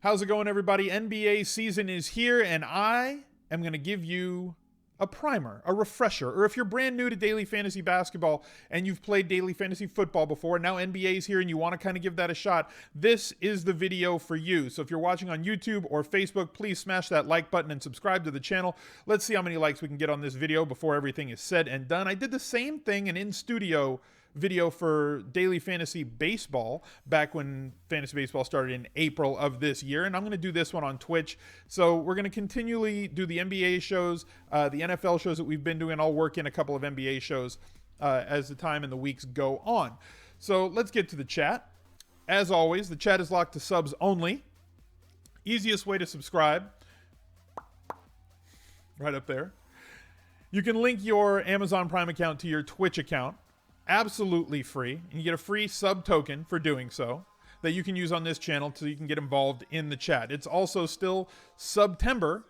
How's it going, everybody? NBA season is here, and I am going to give you a primer, a refresher, or if you're brand new to daily fantasy basketball and you've played daily fantasy football before, now NBA is here and you want to kind of give that a shot, this is the video for you. So if you're watching on YouTube or Facebook, please smash that like button and subscribe to the channel. Let's see how many likes we can get on this video before everything is said and done. I did the same thing in studio video for daily fantasy baseball back when fantasy baseball started in April of this year, and I'm going to do this one on Twitch. So we're going to continually do the NBA shows, the NFL shows that we've been doing. I'll work in a couple of NBA shows as the time and the weeks go on. So let's get to the chat. As always, the chat is locked to subs only. Easiest way to subscribe, right up there. You can link your Amazon Prime account to your Twitch account. Absolutely free, and you get a free sub token for doing so that you can use on this channel so you can get involved in the chat. It's also still September,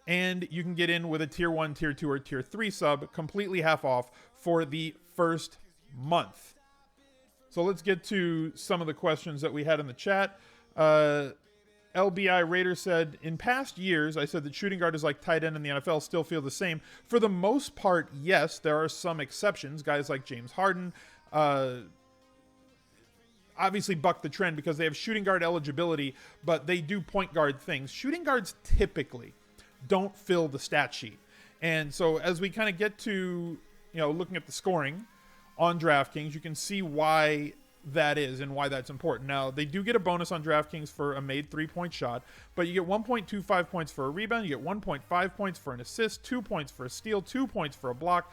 and you can get in with a tier 1, tier 2, or tier 3 sub completely half off for the first month. So let's get to some of the questions that we had in the chat. LBI Raider said, in past years, I said that shooting guard is like tight end in the NFL, still feel the same. For the most part, yes, there are some exceptions. Guys like James Harden obviously buck the trend because they have shooting guard eligibility, but they do point guard things. Shooting guards typically don't fill the stat sheet. And so as we kind of get to, looking at the scoring on DraftKings, you can see why that is and why that's important. Now, they do get a bonus on DraftKings for a made 3-point shot, but you get 1.25 points for a rebound, you get 1.5 points for an assist, 2 points for a steal, 2 points for a block.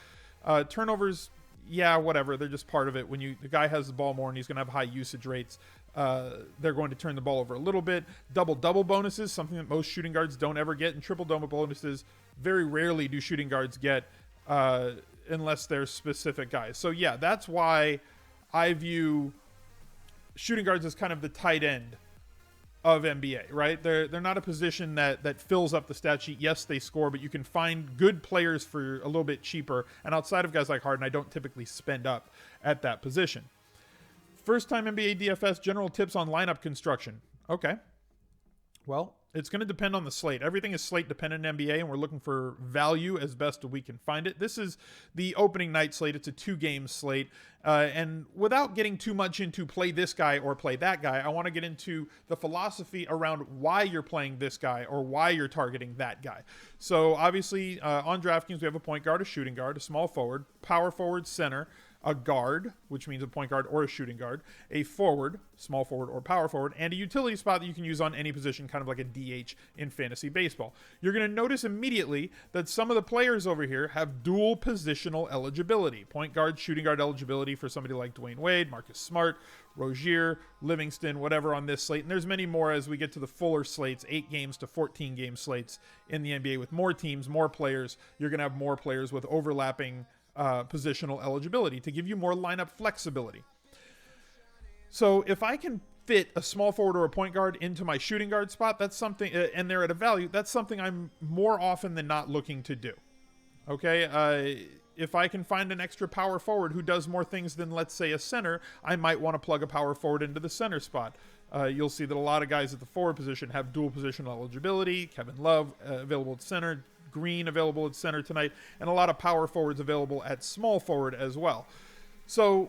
Turnovers, yeah, whatever, they're just part of it. When the guy has the ball more and he's going to have high usage rates, they're going to turn the ball over a little bit. Double bonuses, something that most shooting guards don't ever get, and triple-double bonuses very rarely do shooting guards get unless they're specific guys. So yeah, that's why I view shooting guards as kind of the tight end of NBA, right? They're not a position that fills up the stat sheet. Yes, they score, but you can find good players for a little bit cheaper. And outside of guys like Harden, I don't typically spend up at that position. First time NBA DFS, general tips on lineup construction. Okay. Well, it's going to depend on the slate. Everything is slate dependent in NBA, and we're looking for value as best we can find it. This is the opening night slate. It's a 2-game slate. And without getting too much into play this guy or play that guy, I want to get into the philosophy around why you're playing this guy or why you're targeting that guy. So obviously on DraftKings, we have a point guard, a shooting guard, a small forward, power forward, center, a guard, which means a point guard or a shooting guard, a forward, small forward or power forward, and a utility spot that you can use on any position, kind of like a DH in fantasy baseball. You're going to notice immediately that some of the players over here have dual positional eligibility. Point guard, shooting guard eligibility for somebody like Dwayne Wade, Marcus Smart, Rozier, Livingston, whatever on this slate. And there's many more as we get to the fuller slates, 8 games to 14 game slates in the NBA with more teams, more players. You're going to have more players with overlapping positional eligibility to give you more lineup flexibility. So if I can fit a small forward or a point guard into my shooting guard spot, that's something, and they're at a value, that's something I'm more often than not looking to do. Okay, if I can find an extra power forward who does more things than, let's say, a center, I might want to plug a power forward into the center spot. You'll see that a lot of guys at the forward position have dual positional eligibility. Kevin Love available at center, Green available at center tonight, and a lot of power forwards available at small forward as well. So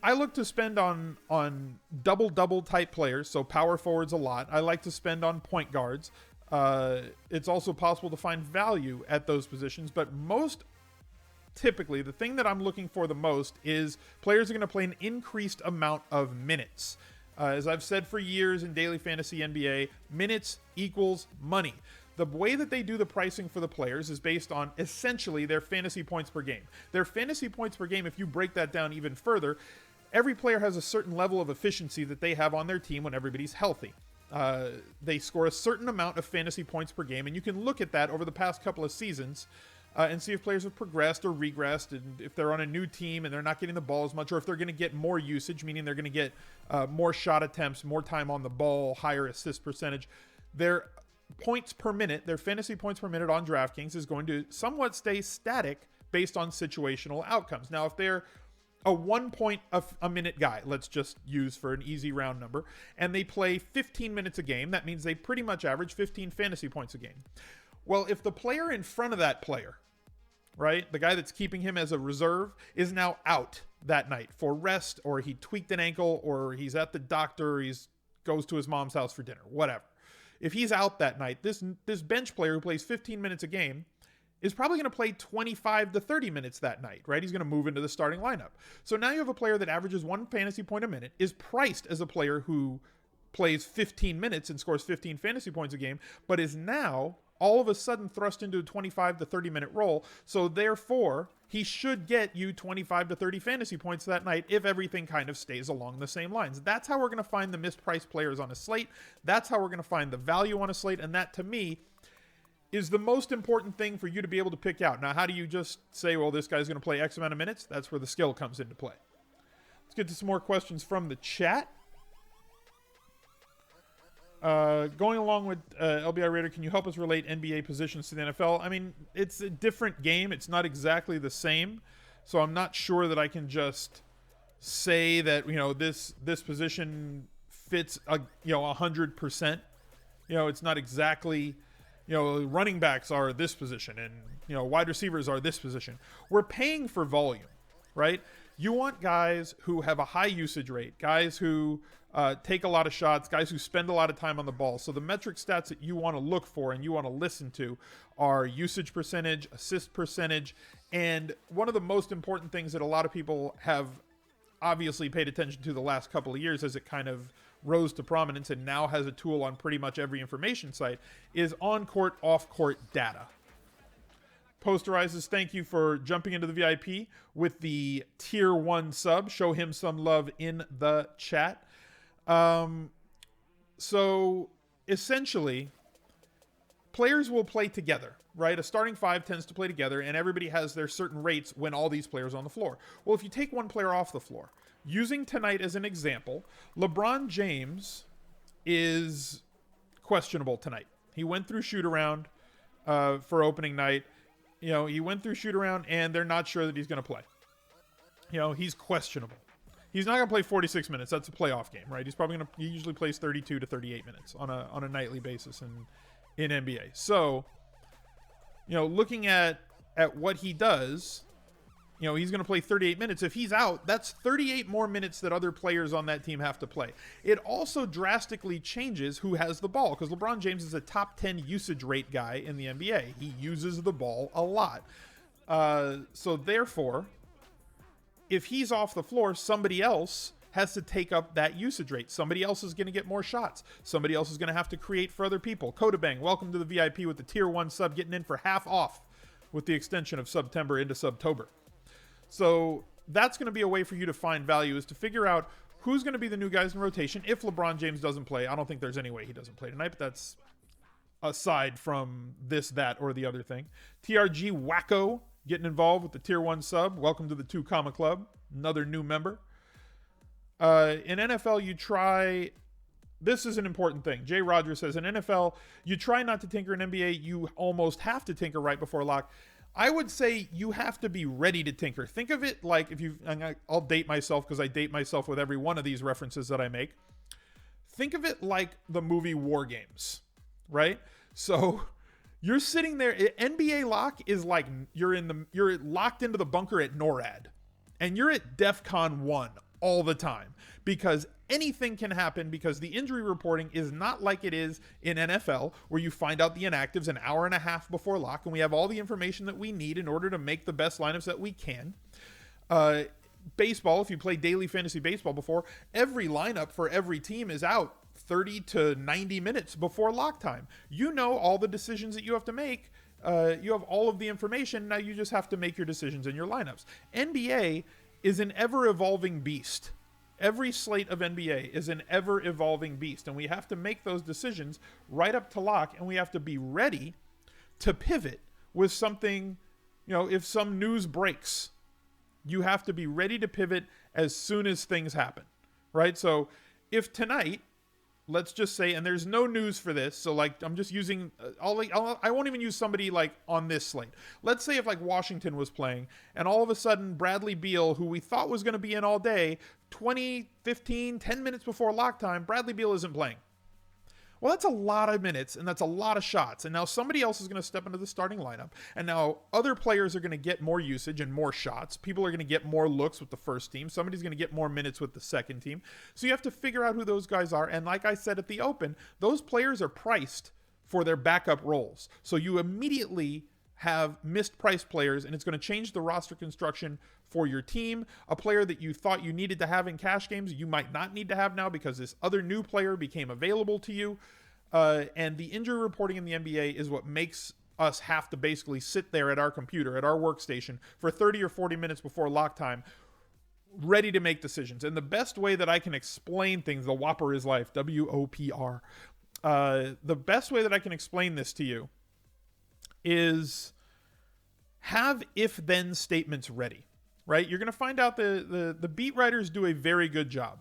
I look to spend on double type players, so power forwards a lot. I like to spend on point guards. It's also possible to find value at those positions, but most typically the thing that I'm looking for the most is players are going to play an increased amount of minutes. As I've said for years in daily fantasy NBA, minutes equals money. The way that they do the pricing for the players is based on essentially their fantasy points per game. Their fantasy points per game, if you break that down even further, every player has a certain level of efficiency that they have on their team when everybody's healthy. They score a certain amount of fantasy points per game, and you can look at that over the past couple of seasons and see if players have progressed or regressed, and if they're on a new team and they're not getting the ball as much, or if they're going to get more usage, meaning they're going to get more shot attempts, more time on the ball, higher assist percentage. Their points per minute, their fantasy points per minute on DraftKings is going to somewhat stay static based on situational outcomes. Now, if they're a 1 point a minute guy, let's just use for an easy round number, and they play 15 minutes a game, that means they pretty much average 15 fantasy points a game. Well, if the player in front of that player, right, the guy that's keeping him as a reserve, is now out that night for rest, or he tweaked an ankle, or he's at the doctor, or he's goes to his mom's house for dinner, whatever. If he's out that night, this bench player who plays 15 minutes a game is probably going to play 25 to 30 minutes that night, right? He's going to move into the starting lineup. So now you have a player that averages 1 fantasy point a minute, is priced as a player who plays 15 minutes and scores 15 fantasy points a game, but is now all of a sudden thrust into a 25 to 30 minute role. So therefore, he should get you 25 to 30 fantasy points that night if everything kind of stays along the same lines. That's how we're going to find the mispriced players on a slate. That's how we're going to find the value on a slate. And that, to me, is the most important thing for you to be able to pick out. Now, how do you just say, well, this guy's going to play X amount of minutes? That's where the skill comes into play. Let's get to some more questions from the chat. Going along with LBI Raider, can you help us relate NBA positions to the NFL? I mean, it's a different game. It's not exactly the same. So I'm not sure that I can just say that, this position fits, 100%. It's not exactly, running backs are this position and, wide receivers are this position. We're paying for volume, right? You want guys who have a high usage rate, guys who take a lot of shots, guys who spend a lot of time on the ball. So the metric stats that you want to look for and you want to listen to are usage percentage, assist percentage, and one of the most important things that a lot of people have obviously paid attention to the last couple of years as it kind of rose to prominence and now has a tool on pretty much every information site is on-court, off-court data. Posterizes, thank you for jumping into the VIP with the tier 1 sub. Show him some love in the chat. So essentially, players will play together, right? A starting 5 tends to play together, and everybody has their certain rates when all these players are on the floor. Well, if you take one player off the floor, using tonight as an example, LeBron James is questionable tonight. He went through shoot around for opening night. He went through shoot around, and they're not sure that he's going to play. He's questionable. He's not going to play 46 minutes. That's a playoff game, right? He usually plays 32 to 38 minutes on a nightly basis in NBA. So, looking at what he does, he's going to play 38 minutes. If he's out, that's 38 more minutes that other players on that team have to play. It also drastically changes who has the ball because LeBron James is a top 10 usage rate guy in the NBA. He uses the ball a lot. So therefore, if he's off the floor, somebody else has to take up that usage rate. Somebody else is going to get more shots. Somebody else is going to have to create for other people. Kodabang, welcome to the VIP with the tier 1 sub, getting in for half off with the extension of September into Subtober. So that's going to be a way for you to find value, is to figure out who's going to be the new guys in rotation if LeBron James doesn't play. I don't think there's any way he doesn't play tonight, but that's aside from this, that, or the other thing. TRG Wacko getting involved with the tier 1 sub. Welcome to the 2 Comma Club. Another new member. In NFL, you try... This is an important thing. Jay Rogers says, in NFL, you try not to tinker. In NBA, you almost have to tinker right before lock. I would say you have to be ready to tinker. Think of it like I'll date myself because I date myself with every one of these references that I make. Think of it like the movie War Games, right? So you're sitting there. NBA lock is like you're locked into the bunker at NORAD, and you're at DEFCON 1 all the time because anything can happen, because the injury reporting is not like it is in NFL, where you find out the inactives an hour and a half before lock, and we have all the information that we need in order to make the best lineups that we can. Baseball, if you play daily fantasy baseball before, every lineup for every team is out 30 to 90 minutes before lock time. You know all the decisions that you have to make. You have all of the information. Now you just have to make your decisions in your lineups. NBA is an ever-evolving beast. Every slate of NBA is an ever-evolving beast, and we have to make those decisions right up to lock, and we have to be ready to pivot with something, if some news breaks, you have to be ready to pivot as soon as things happen, right? So if tonight let's just say, and there's no news for this, so like I'm just using, I won't even use somebody like on this slate. Let's say if like Washington was playing, and all of a sudden Bradley Beal, who we thought was going to be in all day, 20, 15, 10 minutes before lock time, Bradley Beal isn't playing. Well, that's a lot of minutes, and that's a lot of shots. And now somebody else is going to step into the starting lineup. And now other players are going to get more usage and more shots. People are going to get more looks with the first team. Somebody's going to get more minutes with the second team. So you have to figure out who those guys are. And like I said at the open, those players are priced for their backup roles. So you immediately have mispriced players, and it's going to change the roster construction for your team. A player that you thought you needed to have in cash games, you might not need to have now because this other new player became available to you. And the injury reporting in the NBA is what makes us have to basically sit there at our computer, at our workstation, for 30 or 40 minutes before lock time, ready to make decisions. And the best way that I can explain things, the Whopper is life, WOPR, the best way that I can explain this to you is have if-then statements ready, right? You're going to find out the beat writers do a very good job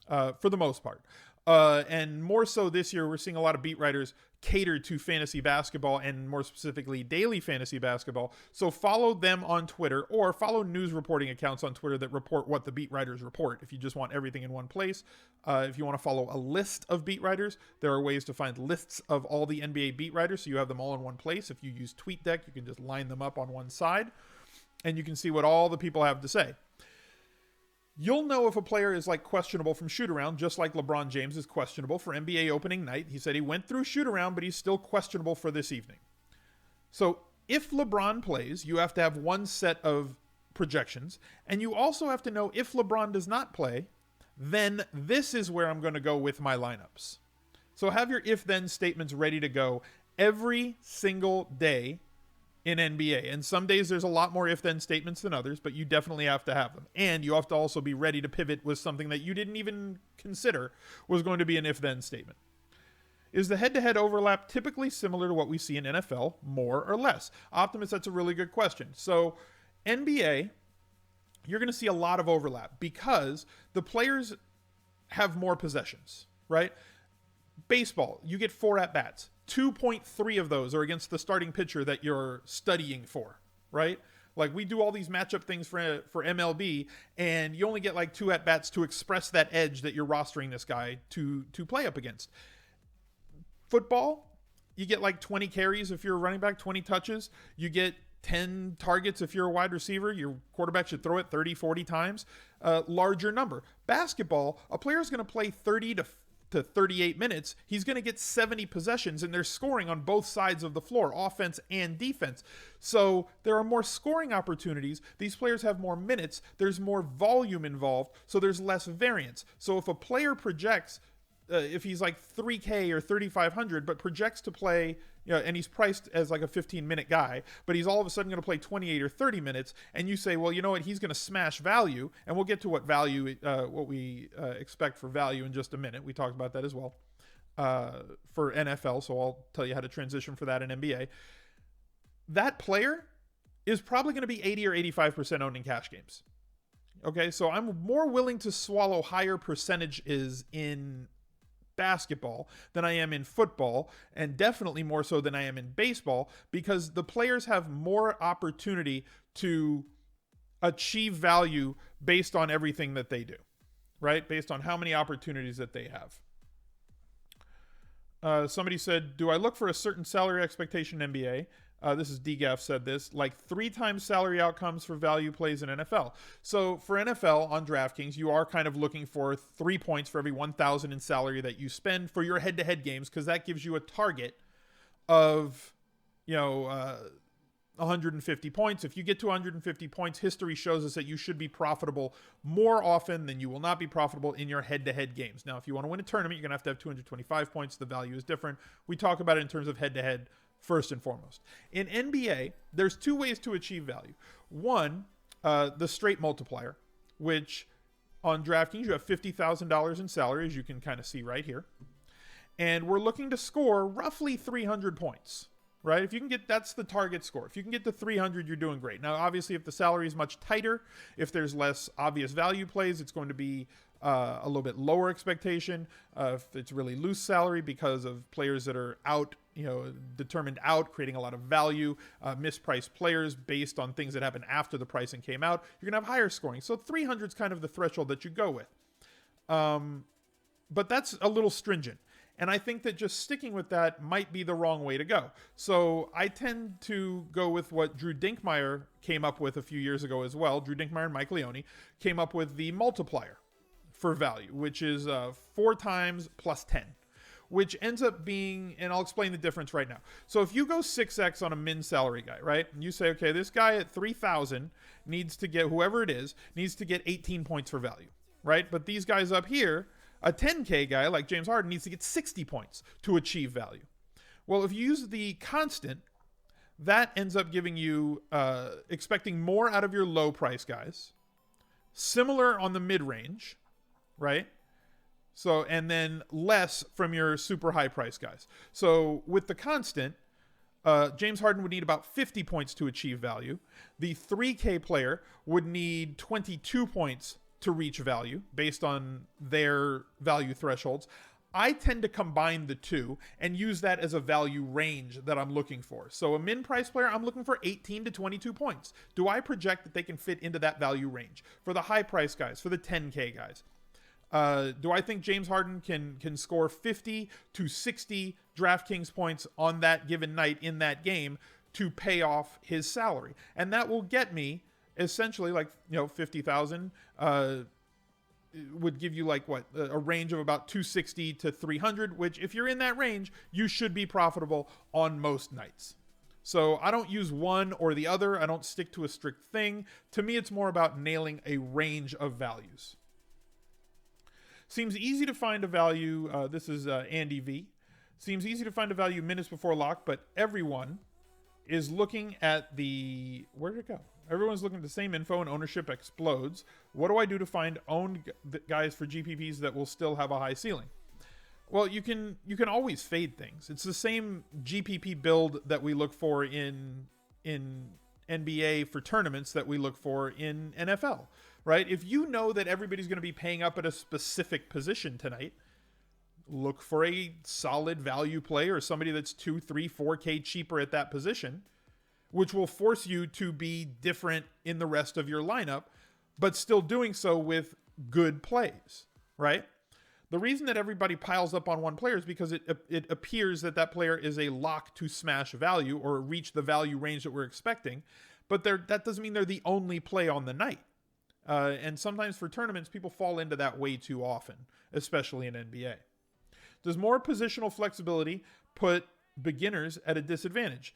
for the most part. And more so this year, we're seeing a lot of beat writers cater to fantasy basketball and more specifically daily fantasy basketball. So follow them on Twitter or follow news reporting accounts on Twitter that report what the beat writers report. If you just want everything in one place, if you want to follow a list of beat writers, there are ways to find lists of all the NBA beat writers. So you have them all in one place. If you use TweetDeck, you can just line them up on one side and you can see what all the people have to say. You'll know if a player is like questionable from shoot around, just like LeBron James is questionable for NBA opening night. He said he went through shoot around, but he's still questionable for this evening. So if LeBron plays, you have to have one set of projections. And you also have to know if LeBron does not play, then this is where I'm going to go with my lineups. So have your if-then statements ready to go every single day in NBA. And some days there's a lot more if-then statements than others, but you definitely have to have them. And you have to also be ready to pivot with something that you didn't even consider was going to be an if-then statement. Is the head-to-head overlap typically similar to what we see in NFL, more or less? Optimus, that's a really good question. So NBA, you're going to see a lot of overlap because the players have more possessions, right? Baseball, you get 4 at-bats. 2.3 of those are against the starting pitcher that you're studying for, right? Like we do all these matchup things for MLB, and you only get like 2 at-bats to express that edge that you're rostering this guy to play up against. Football, you get like 20 carries if you're a running back, 20 touches. You get 10 targets if you're a wide receiver. Your quarterback should throw it 30, 40 times. Larger number. Basketball, a player is going to play 30 to 38 minutes, he's going to get 70 possessions, and they're scoring on both sides of the floor, offense and defense. So there are more scoring opportunities. These players have more minutes. There's more volume involved, so there's less variance. So if a player projects, if he's like 3K or 3,500, but projects to play, and he's priced as like a 15-minute guy, but he's all of a sudden going to play 28 or 30 minutes, and you say, well, you know what, he's going to smash value, and we'll get to what value, what we expect for value in just a minute. We talked about that as well for NFL, so I'll tell you how to transition for that in NBA. That player is probably going to be 80 or 85% owned in cash games. Okay, so I'm more willing to swallow higher percentages in basketball than I am in football, and definitely more so than I am in baseball, because the players have more opportunity to achieve value based on everything that they do, right? Based on how many opportunities that they have. Somebody said, do I look for a certain salary expectation in NBA? This is DGAF said this, like 3 times salary outcomes for value plays in NFL. So for NFL on DraftKings, you are kind of looking for 3 points for every 1,000 in salary that you spend for your head-to-head games, because that gives you a target of, 150 points. If you get to 150 points, history shows us that you should be profitable more often than you will not be profitable in your head-to-head games. Now, if you want to win a tournament, you're going to have 225 points. The value is different. We talk about it in terms of head-to-head first and foremost. In NBA, there's 2 ways to achieve value. One, the straight multiplier, which on DraftKings, you have $50,000 in salary, as you can kind of see right here. And we're looking to score roughly 300 points, right? If you can get, that's the target score. If you can get to 300, you're doing great. Now, obviously, if the salary is much tighter, if there's less obvious value plays, it's going to be a little bit lower expectation. If it's really loose salary because of players that are out, determined out, creating a lot of value, mispriced players based on things that happened after the pricing came out, you're going to have higher scoring. So 300 is kind of the threshold that you go with. But that's a little stringent. And I think that just sticking with that might be the wrong way to go. So I tend to go with what Drew Dinkmeyer came up with a few years ago as well. Drew Dinkmeyer and Mike Leone came up with the multiplier for value, which is 4 times plus 10, which ends up being, and I'll explain the difference right now. So if you go 6x on a min salary guy, right? And you say, okay, this guy at 3,000 needs to get, whoever it is, needs to get 18 points for value, right? But these guys up here, a 10K guy like James Harden needs to get 60 points to achieve value. Well, if you use the constant, that ends up giving you expecting more out of your low price guys, similar on the mid range, right? So, and then less from your super high price guys. So with the constant, James Harden would need about 50 points to achieve value. The 3K player would need 22 points to reach value based on their value thresholds. I tend to combine the two and use that as a value range that I'm looking for. So a min price player, I'm looking for 18 to 22 points. Do I project that they can fit into that value range? For the high price guys, for the 10K guys, do I think James Harden can score 50 to 60 DraftKings points on that given night in that game to pay off his salary? And that will get me essentially like 50,000 would give you like what, a range of about 260 to 300, which if you're in that range, you should be profitable on most nights. So I don't use one or the other. I don't stick to a strict thing. To me, it's more about nailing a range of values. Seems easy to find a value. This is Andy V. Seems easy to find a value minutes before lock, but everyone is looking at the, where did it go? Everyone's looking at the same info and ownership explodes. What do I do to find owned guys for GPPs that will still have a high ceiling? Well, you can always fade things. It's the same GPP build that we look for in NBA for tournaments that we look for in NFL, right? If you know that everybody's going to be paying up at a specific position tonight, look for a solid value play or somebody that's 2, 3, 4K cheaper at that position, which will force you to be different in the rest of your lineup, but still doing so with good plays, right? The reason that everybody piles up on one player is because it appears that that player is a lock to smash value or reach the value range that we're expecting, but that doesn't mean they're the only play on the night. And sometimes for tournaments, people fall into that way too often, especially in NBA. Does more positional flexibility put beginners at a disadvantage?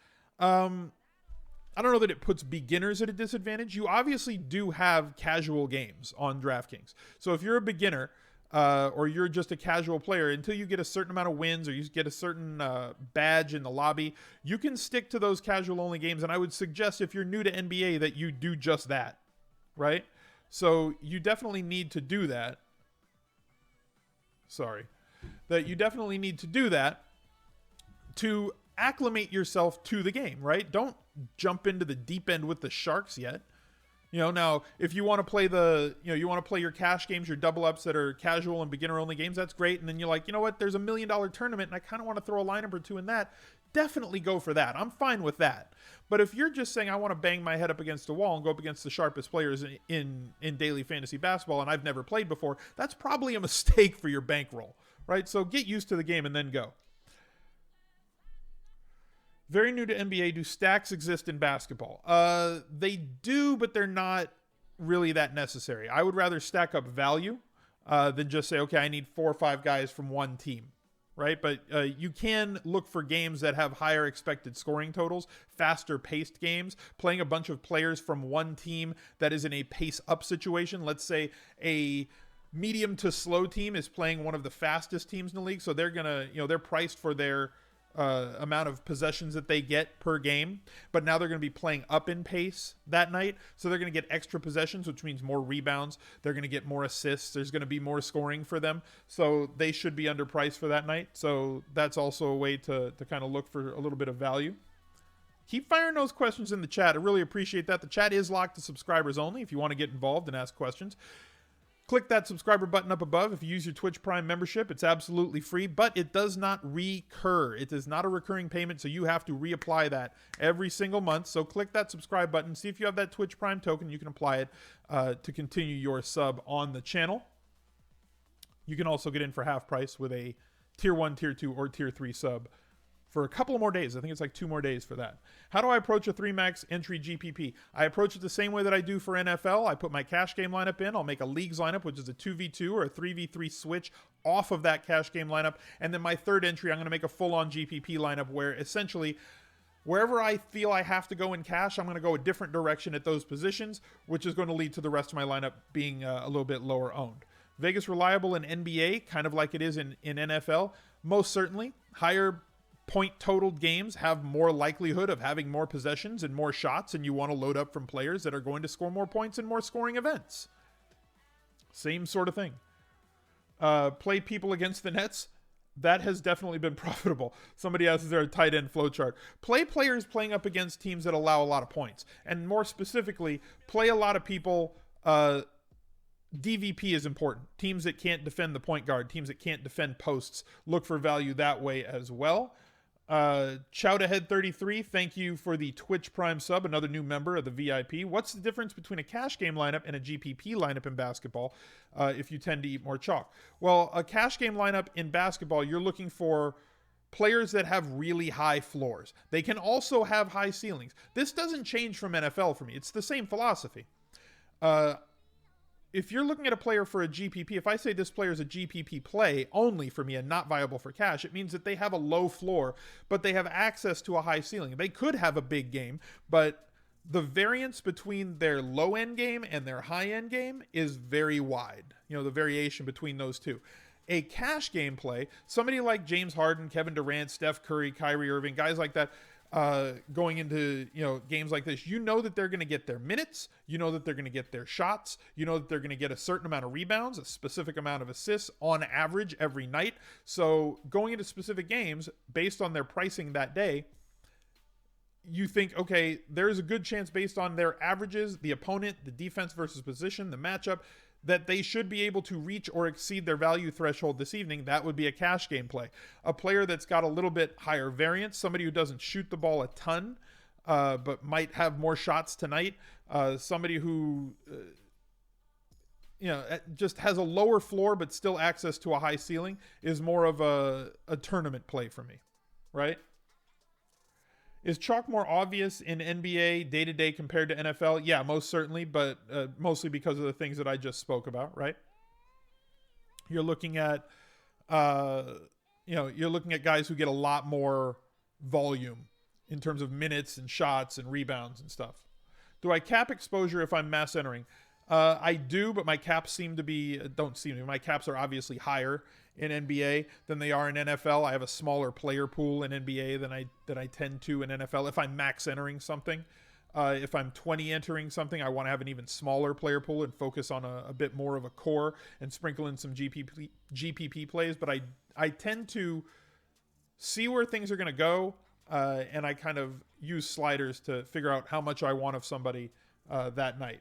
I don't know that it puts beginners at a disadvantage. You obviously do have casual games on DraftKings. So if you're a beginner or you're just a casual player, until you get a certain amount of wins or you get a certain badge in the lobby, you can stick to those casual only games. And I would suggest if you're new to NBA that you do just that, right? So you definitely need to do that. That you definitely need to do that to acclimate yourself to the game, right? Don't jump into the deep end with the sharks yet. Now if you want to play you want to play your cash games, your double ups that are casual and beginner only games, that's great. And then you're like, what? There's $1 million tournament and I kind of want to throw a lineup or two in that. Definitely go for that. I'm fine with that. But if you're just saying I want to bang my head up against a wall and go up against the sharpest players in daily fantasy basketball and I've never played before, that's probably a mistake for your bankroll, right? So get used to the game and then go. Very new to NBA, do stacks exist in basketball? They do, but they're not really that necessary. I would rather stack up value than just say, okay, I need 4 or 5 guys from one team, right? But you can look for games that have higher expected scoring totals, faster paced games, playing a bunch of players from one team that is in a pace up situation. Let's say a medium to slow team is playing one of the fastest teams in the league. So they're going to, they're priced for their amount of possessions that they get per game, but now they're going to be playing up in pace that night, so they're going to get extra possessions, which means more rebounds. They're going to get more assists. There's going to be more scoring for them, so they should be underpriced for that night. So that's also a way to kind of look for a little bit of value. Keep firing those questions in the chat. I really appreciate that. The chat is locked to subscribers only if you want to get involved and ask questions. Click that subscriber button up above. If you use your Twitch Prime membership, it's absolutely free, but it does not recur. It is not a recurring payment, so you have to reapply that every single month. So click that subscribe button. See if you have that Twitch Prime token. You can apply it to continue your sub on the channel. You can also get in for half price with a Tier 1, Tier 2, or Tier 3 sub for a couple of more days. I think it's like 2 more days for that. How do I approach a 3-max entry GPP? I approach it the same way that I do for NFL. I put my cash game lineup in. I'll make a leagues lineup, which is a 2v2 or a 3v3 switch off of that cash game lineup. And then my third entry, I'm going to make a full-on GPP lineup where essentially wherever I feel I have to go in cash, I'm going to go a different direction at those positions, which is going to lead to the rest of my lineup being a little bit lower owned. Vegas reliable in NBA, kind of like it is in NFL. Most certainly. Higher point totaled games have more likelihood of having more possessions and more shots, and you want to load up from players that are going to score more points in more scoring events. Same sort of thing. Play people against the Nets. That has definitely been profitable. Somebody asks, is there a tight end flow chart? Play players playing up against teams that allow a lot of points. And more specifically, play a lot of people. DVP is important. Teams that can't defend the point guard, teams that can't defend posts, look for value that way as well. Shout Ahead 33, thank you for the Twitch Prime sub, another new member of the VIP. What's the difference between a cash game lineup and a GPP lineup in basketball if you tend to eat more chalk? Well, a cash game lineup in basketball, you're looking for players that have really high floors. They can also have high ceilings. This doesn't change from NFL for me. It's the same philosophy. If you're looking at a player for a GPP, if I say this player is a GPP play only for me and not viable for cash, it means that they have a low floor, but they have access to a high ceiling. They could have a big game, but the variance between their low end game and their high end game is very wide. You know, the variation between those two. A cash game play, somebody like James Harden, Kevin Durant, Steph Curry, Kyrie Irving, guys like that, going into games like this, you know that they're going to get their minutes, you know that they're going to get their shots, you know that they're going to get a certain amount of rebounds, a specific amount of assists on average every night. So going into specific games based on their pricing that day, you think, okay, there's a good chance based on their averages, the opponent, the defense versus position, the matchup, that they should be able to reach or exceed their value threshold this evening. That would be a cash game play. A player that's got a little bit higher variance, somebody who doesn't shoot the ball a ton, but might have more shots tonight, somebody who just has a lower floor but still access to a high ceiling is more of a tournament play for me, right? Is chalk more obvious in NBA day-to-day compared to NFL? Yeah, most certainly, but mostly because of the things that I just spoke about, right? You're looking at, you're looking at guys who get a lot more volume in terms of minutes and shots and rebounds and stuff. Do I cap exposure if I'm mass entering? I do, but my caps my caps are obviously higher in NBA than they are in NFL. I have a smaller player pool in NBA than I tend to in NFL. If I'm max entering something, if I'm 20 entering something, I want to have an even smaller player pool and focus on a bit more of a core and sprinkle in some GPP plays. But I tend to see where things are going to go, and I kind of use sliders to figure out how much I want of somebody that night.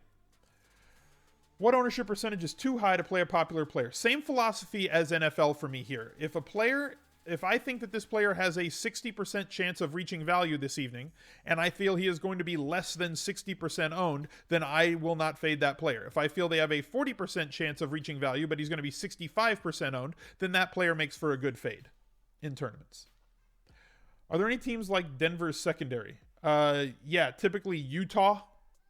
What ownership percentage is too high to play a popular player? Same philosophy as NFL for me here. If I think that this player has a 60% chance of reaching value this evening, and I feel he is going to be less than 60% owned, then I will not fade that player. If I feel they have a 40% chance of reaching value, but he's going to be 65% owned, then that player makes for a good fade in tournaments. Are there any teams like Denver's secondary? Yeah, typically Utah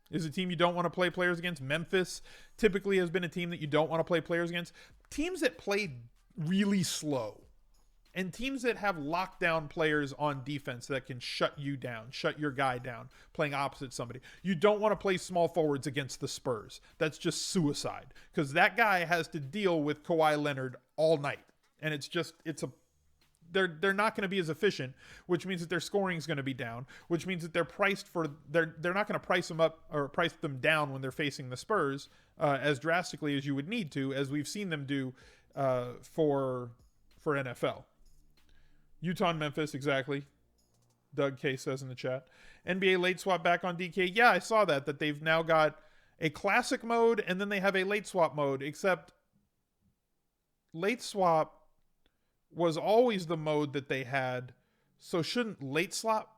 is a team you don't want to play players against. Memphis typically has been a team that you don't want to play players against. Teams that play really slow and teams that have lockdown players on defense that can shut you down, shut your guy down, playing opposite somebody. You don't want to play small forwards against the Spurs. That's just suicide because that guy has to deal with Kawhi Leonard all night. And they're not going to be as efficient, which means that their scoring is going to be down, which means that they're not going to price them up or price them down when they're facing the Spurs as drastically as you would need to, as we've seen them do for NFL. Utah and Memphis, exactly. Doug K says in the chat. NBA late swap back on DK. Yeah, I saw that they've now got a classic mode, and then they have a late swap mode, except late swap was always the mode that they had. So shouldn't late swap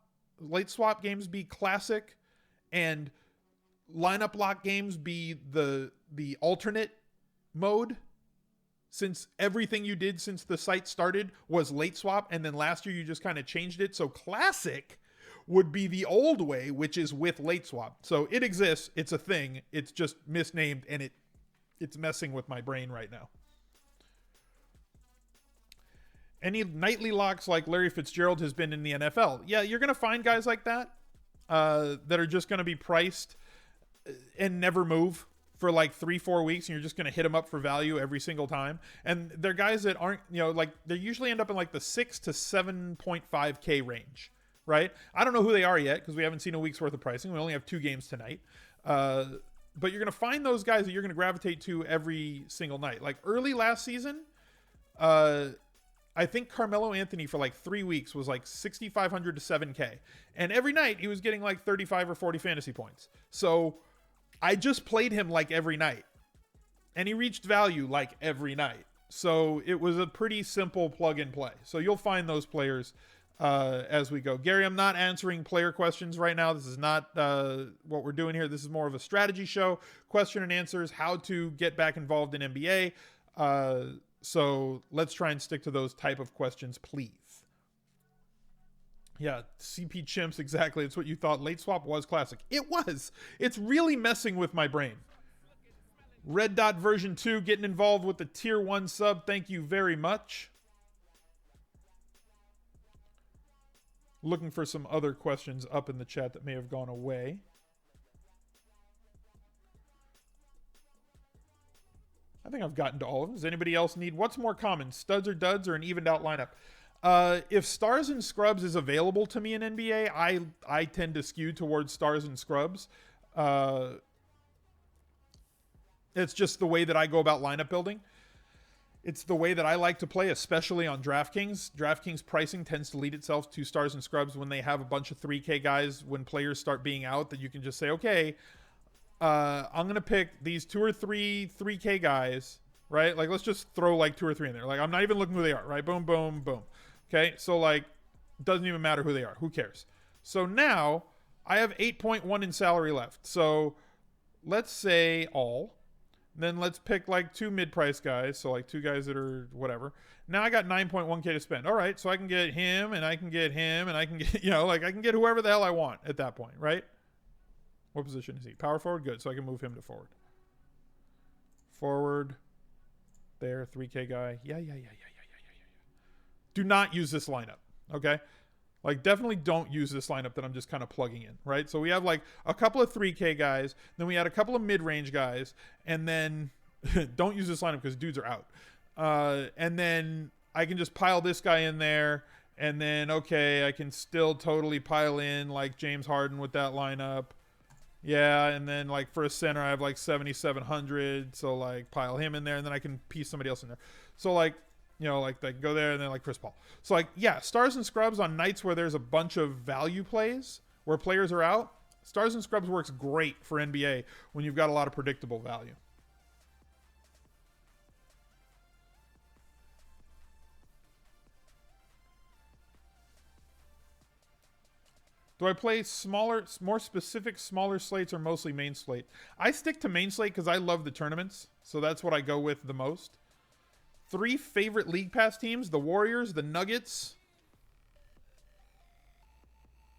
games be classic and lineup lock games be the alternate mode? Since everything you did since the site started was late swap, and then last year you just kind of changed it. So classic would be the old way, which is with late swap. So it exists. It's a thing. It's just misnamed, and it's messing with my brain right now. Any nightly locks like Larry Fitzgerald has been in the NFL? Yeah, you're going to find guys like that that are just going to be priced and never move for like 3-4 weeks, and you're just going to hit them up for value every single time. And they're guys that aren't, like they usually end up in like the 6 to 7.5K range, right? I don't know who they are yet because we haven't seen a week's worth of pricing. We only have 2 games tonight. But you're going to find those guys that you're going to gravitate to every single night. Like early last season, I think Carmelo Anthony for like 3 weeks was like 6,500 to 7K. And every night he was getting like 35 or 40 fantasy points. So I just played him like every night. And he reached value like every night. So it was a pretty simple plug and play. So you'll find those players as we go. Gary, I'm not answering player questions right now. This is not what we're doing here. This is more of a strategy show. Question and answers, how to get back involved in NBA. So let's try and stick to those type of questions, please. Yeah, CP Chimps, exactly. It's what you thought. Late swap was classic. It was. It's really messing with my brain. Red Dot version 2 getting involved with the tier 1 sub. Thank you very much. Looking for some other questions up in the chat that may have gone away. I think I've gotten to all of them. Does anybody else need? What's more common, studs or duds, or an evened out lineup? If stars and scrubs is available to me in NBA, I tend to skew towards stars and scrubs. It's just the way that I go about lineup building. It's the way that I like to play, especially on DraftKings. DraftKings pricing tends to lead itself to stars and scrubs when they have a bunch of 3K guys. When players start being out, that you can just say, okay, I'm going to pick these 2 or 3 3K guys, right? Like, let's just throw like 2 or 3 in there. Like, I'm not even looking who they are, right? Boom, boom, boom. Okay, so like, doesn't even matter who they are. Who cares? So now I have 8.1 in salary left. So let's say all. Then let's pick like 2 mid-price guys. So like 2 guys that are whatever. Now I got 9.1K to spend. All right, so I can get him, and I can get him, and I can get, like I can get whoever the hell I want at that point, right? What position is he? Power forward? Good, so I can move him to forward. Forward. There, 3K guy. Yeah. Do not use this lineup, okay? Like, definitely don't use this lineup that I'm just kind of plugging in, right? So we have, like, a couple of 3K guys. Then we had a couple of mid-range guys. And then don't use this lineup because dudes are out. And then I can just pile this guy in there. And then, okay, I can still totally pile in, like, James Harden with that lineup. Yeah, and then, like, for a center, I have, like, 7,700. So, like, pile him in there. And then I can piece somebody else in there. So, like, like they go there and then like Chris Paul. So like, yeah, stars and scrubs on nights where there's a bunch of value plays where players are out. Stars and scrubs works great for NBA when you've got a lot of predictable value. Do I play smaller, more specific, smaller slates or mostly main slate? I stick to main slate because I love the tournaments. So that's what I go with the most. 3 favorite League Pass teams: the Warriors, the Nuggets,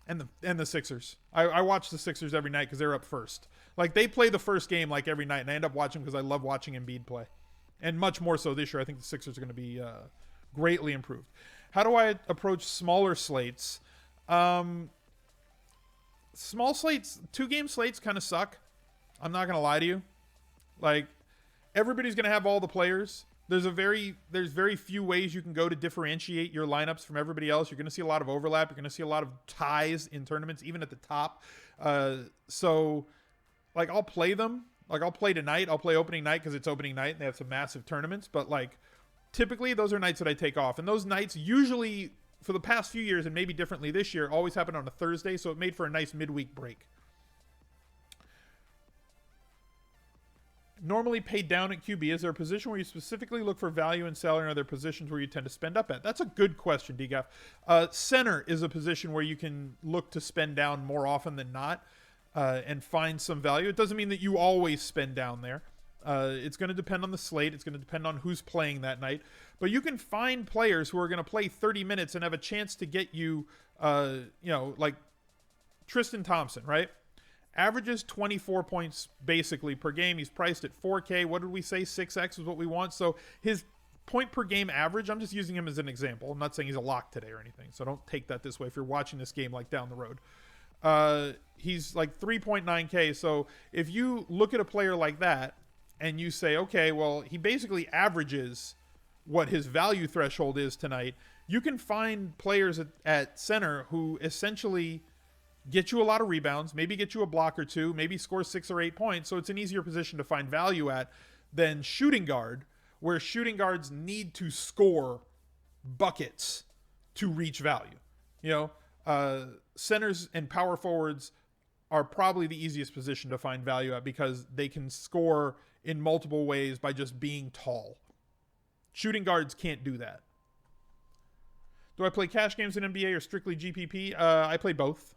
and the Sixers. I watch the Sixers every night because they're up first. Like, they play the first game like every night, and I end up watching because I love watching Embiid play. And much more so this year. I think the Sixers are going to be greatly improved. How do I approach smaller slates? Small slates, 2-game slates kind of suck. I'm not going to lie to you. Like, everybody's going to have all the players. There's very few ways you can go to differentiate your lineups from everybody else. You're going to see a lot of overlap. You're going to see a lot of ties in tournaments, even at the top. So, like, I'll play them. Like, I'll play tonight. I'll play opening night because it's opening night and they have some massive tournaments. But, like, typically those are nights that I take off. And those nights usually, for the past few years and maybe differently this year, always happen on a Thursday. So it made for a nice midweek break. normally pay down at QB? Is there a position where you specifically look for value in salary, and are there positions where you tend to spend up at? That's a good question, DGAF. Center is a position where you can look to spend down more often than not and find some value. It doesn't mean that you always spend down there. It's going to depend on the slate. It's going to depend on who's playing that night. But you can find players who are going to play 30 minutes and have a chance to get you, like Tristan Thompson, right? Averages 24 points basically per game. He's priced at 4K. What did we say? 6X is what we want. So his point per game average, I'm just using him as an example. I'm not saying he's a lock today or anything. So don't take that this way if you're watching this game like down the road. He's like 3.9K. So if you look at a player like that and you say, okay, well, he basically averages what his value threshold is tonight, you can find players at center who essentially get you a lot of rebounds, maybe get you a block or two, maybe score 6 or 8 points. So it's an easier position to find value at than shooting guard, where shooting guards need to score buckets to reach value. Centers and power forwards are probably the easiest position to find value at because they can score in multiple ways by just being tall. Shooting guards can't do that. Do I play cash games in NBA or strictly GPP? I play both.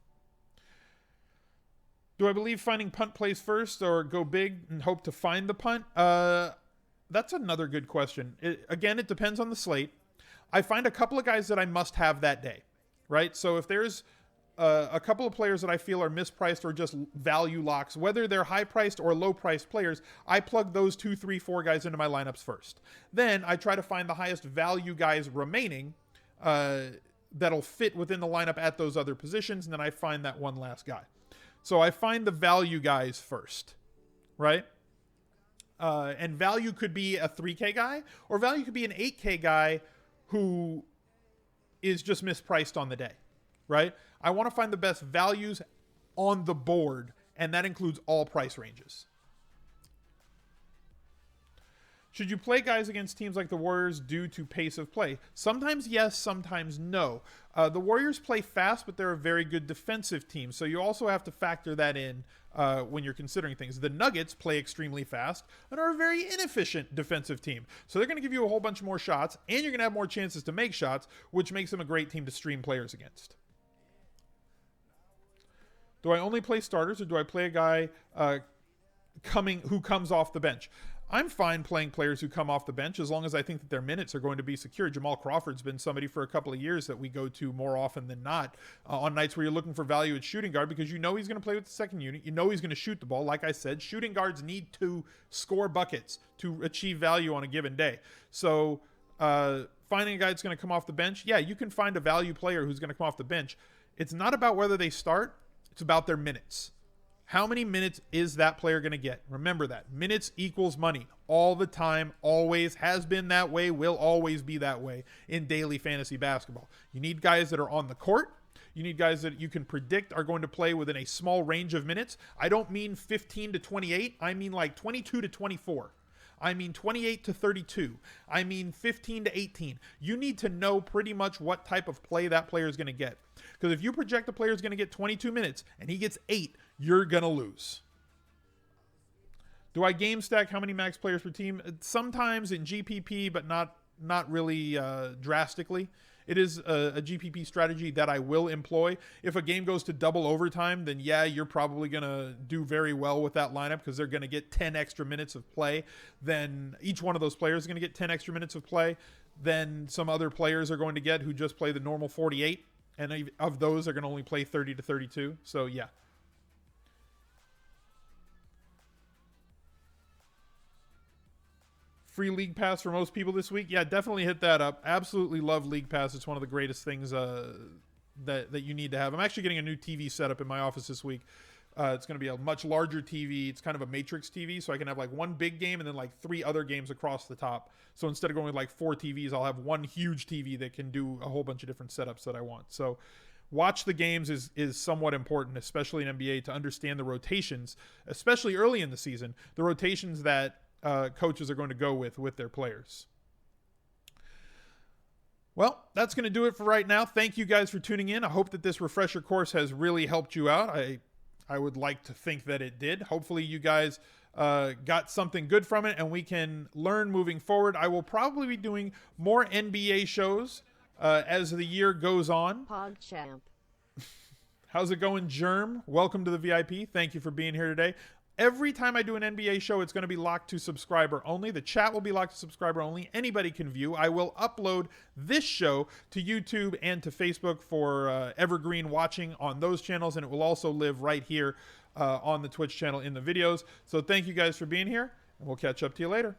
Do I believe finding punt plays first or go big and hope to find the punt? That's another good question. Again, it depends on the slate. I find a couple of guys that I must have that day, right? So if there's a couple of players that I feel are mispriced or just value locks, whether they're high-priced or low-priced players, I plug those 2, 3, 4 guys into my lineups first. Then I try to find the highest value guys remaining that'll fit within the lineup at those other positions, and then I find that one last guy. So I find the value guys first, right? And value could be a 3K guy, or value could be an 8K guy who is just mispriced on the day, right? I want to find the best values on the board, and that includes all price ranges. Should you play guys against teams like the Warriors due to pace of play? Sometimes yes, sometimes no. The Warriors play fast, but they're a very good defensive team, so you also have to factor that in when you're considering things. The Nuggets play extremely fast and are a very inefficient defensive team, so they're going to give you a whole bunch more shots, and you're going to have more chances to make shots, which makes them a great team to stream players against. Do I only play starters, or do I play a guy who comes off the bench? I'm fine playing players who come off the bench as long as I think that their minutes are going to be secure. Jamal Crawford's been somebody for a couple of years that we go to more often than not on nights where you're looking for value at shooting guard because you know he's going to play with the second unit. You know he's going to shoot the ball. Like I said, shooting guards need to score buckets to achieve value on a given day. So finding a guy that's going to come off the bench, yeah, you can find a value player who's going to come off the bench. It's not about whether they start. It's about their minutes. How many minutes is that player going to get? Remember that. Minutes equals money. All the time, always, has been that way, will always be that way in daily fantasy basketball. You need guys that are on the court. You need guys that you can predict are going to play within a small range of minutes. I don't mean 15 to 28. I mean like 22 to 24. I mean 28 to 32. I mean 15 to 18. You need to know pretty much what type of play that player is going to get. Because if you project a player is going to get 22 minutes and he gets 8, you're going to lose. Do I game stack how many max players per team? Sometimes in GPP, but not really drastically. It is a GPP strategy that I will employ. If a game goes to double overtime, then yeah, you're probably going to do very well with that lineup because they're going to get 10 extra minutes of play. Then each one of those players is going to get 10 extra minutes of play. Then some other players are going to get who just play the normal 48. And of those, they're going to only play 30 to 32. So yeah. Free League Pass for most people this week. Yeah, definitely hit that up. Absolutely love League Pass. It's one of the greatest things that you need to have. I'm actually getting a new TV setup in my office this week. It's going to be a much larger TV. It's kind of a matrix TV, so I can have like one big game and then like 3 other games across the top. So instead of going with like 4 TVs, I'll have one huge TV that can do a whole bunch of different setups that I want. So watch the games is somewhat important, especially in NBA, to understand the rotations, especially early in the season, the rotations that coaches are going to go with their players. Well, that's going to do it for right now. Thank you guys for tuning in. I hope that this refresher course has really helped you out. I would like to think that it did. Hopefully you guys got something good from it and we can learn moving forward. I will probably be doing more NBA shows as the year goes on. PogChamp. How's it going, Germ? Welcome to the VIP. Thank you for being here today. Every time I do an NBA show, it's going to be locked to subscriber only. The chat will be locked to subscriber only. Anybody can view. I will upload this show to YouTube and to Facebook for evergreen watching on those channels, and it will also live right here on the Twitch channel in the videos. So thank you guys for being here, and we'll catch up to you later.